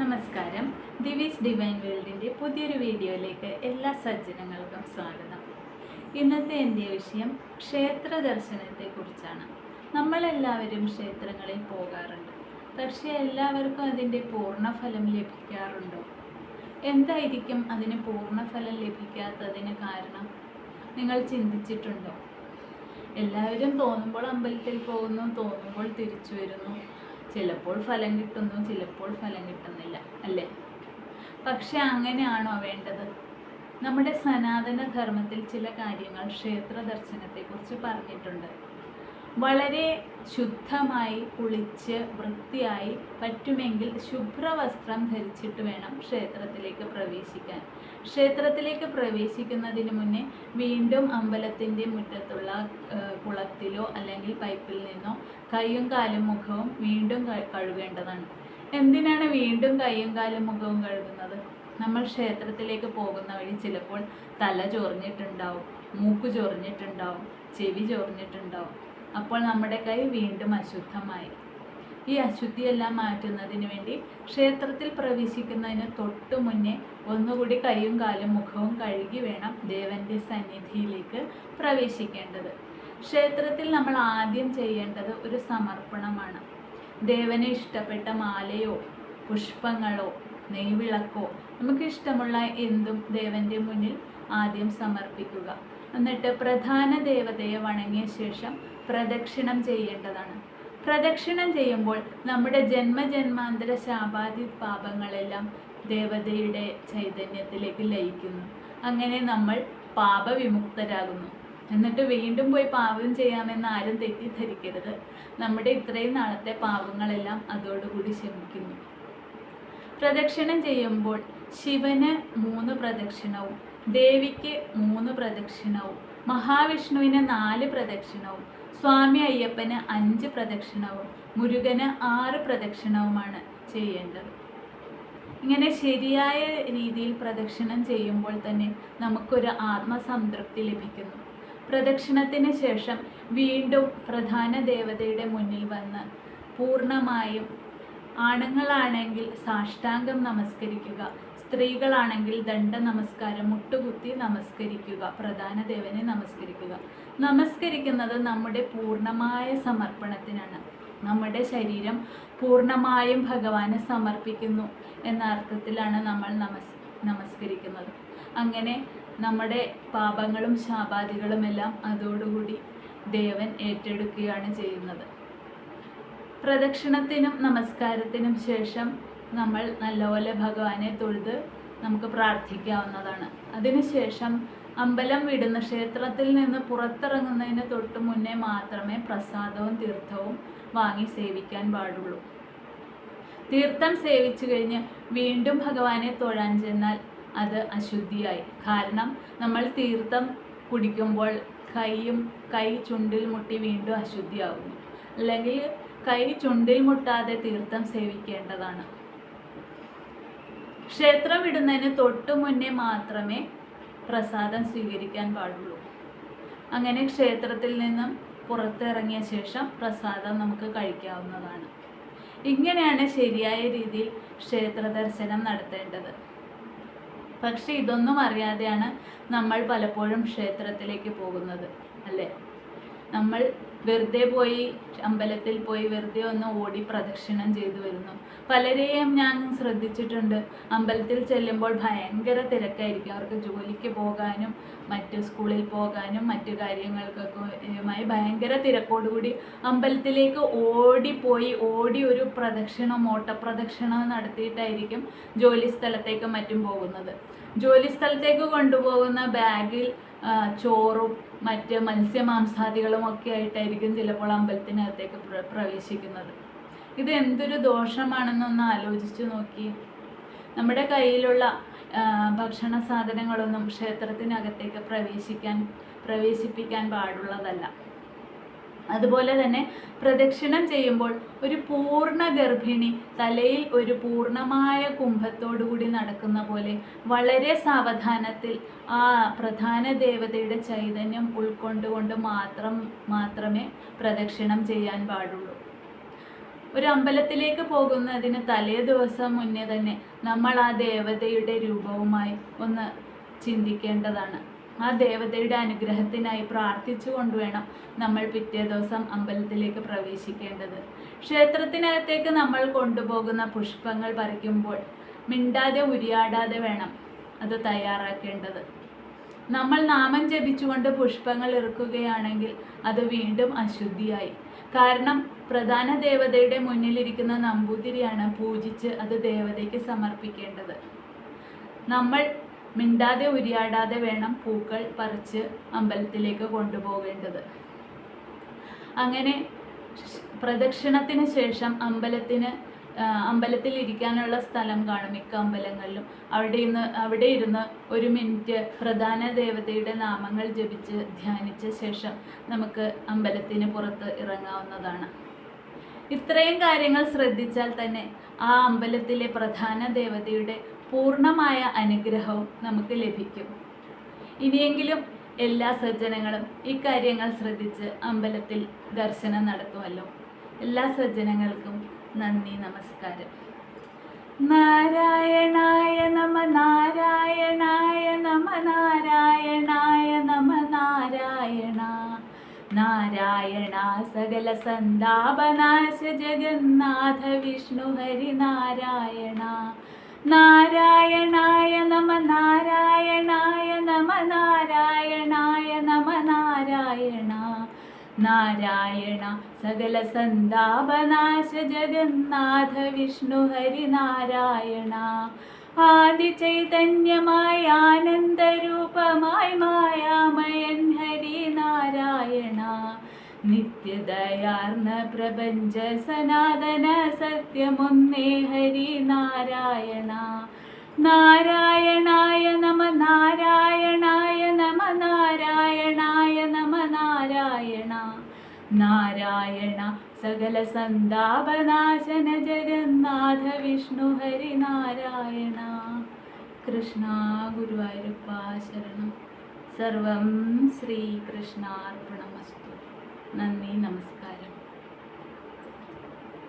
നമസ്കാരം. ദിവീസ് ഡിവൈൻ വേൾഡിൻ്റെ പുതിയൊരു വീഡിയോയിലേക്ക് എല്ലാ സജ്ജനങ്ങൾക്കും സ്വാഗതം. ഇന്നത്തെ എൻ്റെ വിഷയം ക്ഷേത്ര ദർശനത്തെക്കുറിച്ചാണ്. നമ്മളെല്ലാവരും ക്ഷേത്രങ്ങളിൽ പോകാറുണ്ട്. പക്ഷേ എല്ലാവർക്കും അതിൻ്റെ പൂർണ്ണഫലം ലഭിക്കാറുണ്ടോ? എന്തായിരിക്കും അതിന് പൂർണ്ണഫലം ലഭിക്കാത്തതിന് കാരണം? നിങ്ങൾ ചിന്തിച്ചിട്ടുണ്ടോ? എല്ലാവരും തോന്നുമ്പോൾ അമ്പലത്തിൽ പോകുന്നു, തോന്നുമ്പോൾ തിരിച്ചു വരുന്നു. ചിലപ്പോൾ ഫലം കിട്ടുന്നു, ചിലപ്പോൾ ഫലം കിട്ടുന്നില്ല, അല്ലേ? പക്ഷെ അങ്ങനെയാണോ വേണ്ടത്? നമ്മുടെ സനാതന ധർമ്മത്തിൽ ചില കാര്യങ്ങൾ ക്ഷേത്ര ദർശനത്തെക്കുറിച്ച് പറഞ്ഞിട്ടുണ്ട്. വളരെ ശുദ്ധമായി കുളിച്ച് വൃത്തിയായി, പറ്റുമെങ്കിൽ ശുഭ്രവസ്ത്രം ധരിച്ചിട്ട് വേണം ക്ഷേത്രത്തിലേക്ക് പ്രവേശിക്കാൻ. ക്ഷേത്രത്തിലേക്ക് പ്രവേശിക്കുന്നതിന് മുന്നേ വീണ്ടും അമ്പലത്തിൻ്റെ മുറ്റത്തുള്ള കുളത്തിലോ അല്ലെങ്കിൽ പൈപ്പിൽ നിന്നോ കൈയും കാലും മുഖവും വീണ്ടും കഴുകേണ്ടതാണ്. എന്തിനാണ് വീണ്ടും കൈയും കാലും മുഖവും കഴുകുന്നത്? നമ്മൾ ക്ഷേത്രത്തിലേക്ക് പോകുന്ന വഴി ചിലപ്പോൾ തല ചൊറിഞ്ഞിട്ടുണ്ടാവും, മൂക്ക് ചൊറിഞ്ഞിട്ടുണ്ടാവും, ചെവി ചൊറിഞ്ഞിട്ടുണ്ടാവും. അപ്പോൾ നമ്മുടെ കൈ വീണ്ടും അശുദ്ധമായി. ഈ അശുദ്ധിയെല്ലാം മാറ്റുന്നതിന് വേണ്ടി ക്ഷേത്രത്തിൽ പ്രവേശിക്കുന്നതിന് തൊട്ടു മുന്നേ ഒന്നുകൂടി കൈയും കാലും മുഖവും കഴുകി വേണം ദേവൻ്റെ സന്നിധിയിലേക്ക് പ്രവേശിക്കേണ്ടത്. ക്ഷേത്രത്തിൽ നമ്മൾ ആദ്യം ചെയ്യേണ്ടത് ഒരു സമർപ്പണമാണ്. ദേവന് ഇഷ്ടപ്പെട്ട മാലയോ പുഷ്പങ്ങളോ നെയ്വിളക്കോ നമുക്ക് ഇഷ്ടമുള്ള എന്തും ദേവൻ്റെ മുന്നിൽ ആദ്യം സമർപ്പിക്കുക. എന്നിട്ട് പ്രധാന ദേവതയെ വണങ്ങിയ ശേഷം പ്രദക്ഷിണം ചെയ്യേണ്ടതാണ്. പ്രദക്ഷിണം ചെയ്യുമ്പോൾ നമ്മുടെ ജന്മജന്മാന്തര ശാപാദി പാപങ്ങളെല്ലാം ദേവതയുടെ ചൈതന്യത്തിലേക്ക് ലയിക്കുന്നു. അങ്ങനെ നമ്മൾ പാപവിമുക്തരാകുന്നു. എന്നിട്ട് വീണ്ടും പോയി പാപം ചെയ്യാമെന്ന് ആരും തെറ്റിദ്ധരിക്കരുത്. നമ്മുടെ ഇത്രയും നാളത്തെ പാപങ്ങളെല്ലാം അതോടുകൂടി ശമിക്കുന്നു. പ്രദക്ഷിണം ചെയ്യുമ്പോൾ ശിവന് 3 പ്രദക്ഷിണവും ദേവിക്ക് 3 പ്രദക്ഷിണവും മഹാവിഷ്ണുവിന് 4 പ്രദക്ഷിണവും സ്വാമി അയ്യപ്പന് 5 പ്രദക്ഷിണവും മുരുകന് 6 പ്രദക്ഷിണവുമാണ് ചെയ്യേണ്ടത്. ഇങ്ങനെ ശരിയായ രീതിയിൽ പ്രദക്ഷിണം ചെയ്യുമ്പോൾ തന്നെ നമുക്കൊരു ആത്മസംതൃപ്തി ലഭിക്കുന്നു. പ്രദക്ഷിണത്തിന് ശേഷം വീണ്ടും പ്രധാന ദേവതയുടെ മുന്നിൽ വന്ന് പൂർണ്ണമായും, ആണുങ്ങളാണെങ്കിൽ സാഷ്ടാംഗം നമസ്കരിക്കുക, സ്ത്രീകളാണെങ്കിൽ ദണ്ഡ നമസ്കാരം, മുട്ടുകുത്തി നമസ്കരിക്കുക, പ്രധാന ദേവനെ നമസ്കരിക്കുക. നമസ്കരിക്കുന്നത് നമ്മുടെ പൂർണ്ണമായ സമർപ്പണത്തിനാണ്. നമ്മുടെ ശരീരം പൂർണ്ണമായും ഭഗവാന് സമർപ്പിക്കുന്നു എന്ന അർത്ഥത്തിലാണ് നമ്മൾ നമസ്കരിക്കുന്നത്. അങ്ങനെ നമ്മുടെ പാപങ്ങളും ശാപാദികളുമെല്ലാം അതോടുകൂടി ദേവൻ ഏറ്റെടുക്കുകയാണ് ചെയ്യുന്നത്. പ്രദക്ഷിണത്തിനും നമസ്കാരത്തിനും ശേഷം നമ്മൾ നല്ലപോലെ ഭഗവാനെ തൊഴുത് നമുക്ക് പ്രാർത്ഥിക്കാവുന്നതാണ്. അതിനുശേഷം അമ്പലം വിടുന്ന, ക്ഷേത്രത്തിൽ നിന്ന് പുറത്തിറങ്ങുന്നതിന് തൊട്ട് മുന്നേ മാത്രമേ പ്രസാദവും തീർത്ഥവും വാങ്ങി സേവിക്കാൻ പാടുള്ളൂ. തീർത്ഥം സേവിച്ചു കഴിഞ്ഞ് വീണ്ടും ഭഗവാനെ തൊഴാൻ ചെന്നാൽ അത് അശുദ്ധിയായി. കാരണം നമ്മൾ തീർത്ഥം കുടിക്കുമ്പോൾ കൈ ചുണ്ടിൽ മുട്ടി വീണ്ടും അശുദ്ധിയാകുന്നു. അല്ലെങ്കിൽ കൈ ചുണ്ടിൽ മുട്ടാതെ തീർത്ഥം സേവിക്കേണ്ടതാണ്. ക്ഷേത്രം വിടുന്നതിന് തൊട്ടു മുന്നേ മാത്രമേ പ്രസാദം സ്വീകരിക്കാൻ പാടുള്ളൂ. അങ്ങനെ ക്ഷേത്രത്തിൽ നിന്നും പുറത്തിറങ്ങിയ ശേഷം പ്രസാദം നമുക്ക് കഴിക്കാവുന്നതാണ്. ഇങ്ങനെയാണ് ശരിയായ രീതിയിൽ ക്ഷേത്ര ദർശനം നടത്തേണ്ടത്. പക്ഷെ ഇതൊന്നും അറിയാതെയാണ് നമ്മൾ പലപ്പോഴും ക്ഷേത്രത്തിലേക്ക് പോകുന്നത്, അല്ലേ? നമ്മൾ വെറുതെ പോയി അമ്പലത്തിൽ പോയി വെറുതെ ഒന്ന് ഓടി പ്രദക്ഷിണം ചെയ്തു വരുന്നു. പലരെയും ഞാൻ ശ്രദ്ധിച്ചിട്ടുണ്ട്. അമ്പലത്തിൽ ചെല്ലുമ്പോൾ ഭയങ്കര തിരക്കായിരിക്കും. അവർക്ക് ജോലിക്ക് പോകാനും മറ്റ് സ്കൂളിൽ പോകാനും മറ്റു കാര്യങ്ങൾക്കൊക്കെ ഭയങ്കര തിരക്കോടുകൂടി അമ്പലത്തിലേക്ക് ഓടി ഒരു പ്രദക്ഷിണം, ഓട്ടപ്രദക്ഷിണം നടത്തിയിട്ടായിരിക്കും ജോലി സ്ഥലത്തേക്കും മറ്റും പോകുന്നത്. ജോലി സ്ഥലത്തേക്ക് കൊണ്ടുപോകുന്ന ബാഗിൽ ചോറും മറ്റ് മത്സ്യമാംസാദികളും ഒക്കെ ആയിട്ടായിരിക്കും ചിലപ്പോൾ അമ്പലത്തിനകത്തേക്ക് പ്രവേശിക്കുന്നത്. ഇത് എന്തൊരു ദോഷമാണെന്നൊന്ന് ആലോചിച്ചു നോക്കി. നമ്മുടെ കയ്യിലുള്ള ഭക്ഷണ സാധനങ്ങളൊന്നും ക്ഷേത്രത്തിനകത്തേക്ക് പ്രവേശിപ്പിക്കാൻ പാടുള്ളതല്ല. അതുപോലെ തന്നെ പ്രദക്ഷിണം ചെയ്യുമ്പോൾ ഒരു പൂർണ്ണ ഗർഭിണി തലയിൽ ഒരു പൂർണ്ണമായ കുംഭത്തോടുകൂടി നടക്കുന്ന പോലെ വളരെ സാവധാനത്തിൽ ആ പ്രധാന ദേവതയുടെ ചൈതന്യം ഉൾക്കൊണ്ടുകൊണ്ട് മാത്രമേ പ്രദക്ഷിണം ചെയ്യാൻ പാടുള്ളൂ. ഒരു അമ്പലത്തിലേക്ക് പോകുന്നതിന് തലേ ദിവസം മുന്നേ തന്നെ നമ്മൾ ആ ദേവതയുടെ രൂപവുമായി ഒന്ന് ചിന്തിക്കേണ്ടതാണ്. ആ ദേവതയുടെ അനുഗ്രഹത്തിനായി പ്രാർത്ഥിച്ചുകൊണ്ട് വേണം നമ്മൾ പിറ്റേ ദിവസം അമ്പലത്തിലേക്ക് പ്രവേശിക്കേണ്ടത്. ക്ഷേത്രത്തിനകത്തേക്ക് നമ്മൾ കൊണ്ടുപോകുന്ന പുഷ്പങ്ങൾ പറിക്കുമ്പോൾ മിണ്ടാതെ ഉരിയാടാതെ വേണം അത് തയ്യാറാക്കേണ്ടത്. നമ്മൾ നാമം ജപിച്ചുകൊണ്ട് പുഷ്പങ്ങൾ ഇറുക്കുകയാണെങ്കിൽ അത് വീണ്ടും അശുദ്ധിയായി. കാരണം പ്രധാന ദേവതയുടെ മുന്നിലിരിക്കുന്ന നമ്പൂതിരിയാണ് പൂജിച്ച് അത് ദേവതയ്ക്ക് സമർപ്പിക്കേണ്ടത്. നമ്മൾ മിണ്ടാതെ ഉരിയാടാതെ വേണം പൂക്കൾ പറിച്ച് അമ്പലത്തിലേക്ക് കൊണ്ടുപോകേണ്ടത്. അങ്ങനെ പ്രദക്ഷിണത്തിന് ശേഷം അമ്പലത്തിൽ ഇരിക്കാനുള്ള സ്ഥലം കാണും മിക്ക അമ്പലങ്ങളിലും. അവിടെ ഇരുന്ന് 1 മിനിറ്റ് പ്രധാന ദേവതയുടെ നാമങ്ങൾ ജപിച്ച് ധ്യാനിച്ച ശേഷം നമുക്ക് അമ്പലത്തിന് പുറത്ത് ഇറങ്ങാവുന്നതാണ്. ഇത്രയും കാര്യങ്ങൾ ശ്രദ്ധിച്ചാൽ തന്നെ ആ അമ്പലത്തിലെ പ്രധാന ദേവതയുടെ പൂർണ്ണമായ അനുഗ്രഹവും നമുക്ക് ലഭിക്കും. ഇനിയെങ്കിലും എല്ലാ സജ്ജനങ്ങളും ഇക്കാര്യങ്ങൾ ശ്രദ്ധിച്ച് അമ്പലത്തിൽ ദർശനം നടത്തുമല്ലോ. എല്ലാ സജ്ജനങ്ങൾക്കും നന്ദി, നമസ്കാരം. നാരായണായ നമ നാരായണായ നമ നാരായണായ നമ നാരായണ നാരായണ സകല സന്താപനാശ ജഗന്നാഥ വിഷ്ണു ഹരി നാരായണ നാരായണായ നമ നാരായണായ നമ നാരായണായ നമ നാരായണ നാരായണ സകല സന്താപനാശ ജഗന്നാഥ വിഷ്ണു ഹരി നാരായണ ആദി ചൈതന്യമായ ആനന്ദരൂപമായി മായാമയൻ ഹരി നാരായണ നിത്യദയാർന്ന പ്രപഞ്ച സനാതന സത്യമൊന്നേ ഹരി നാരായണ നാരായണായ നമ നാരായണായ നമ നാരായണായ നമ നാരായണ നാരായണ സകല സന്താപനാശന ജഗന്നാഥ വിഷ്ണു ഹരി നാരായണ. കൃഷ്ണ ഗുരുവായൂരപ്പ ശരണം. സർവം ശ്രീകൃഷ്ണാർപ്പണമസ്തു. നന്ദി, നമസ്കാരം.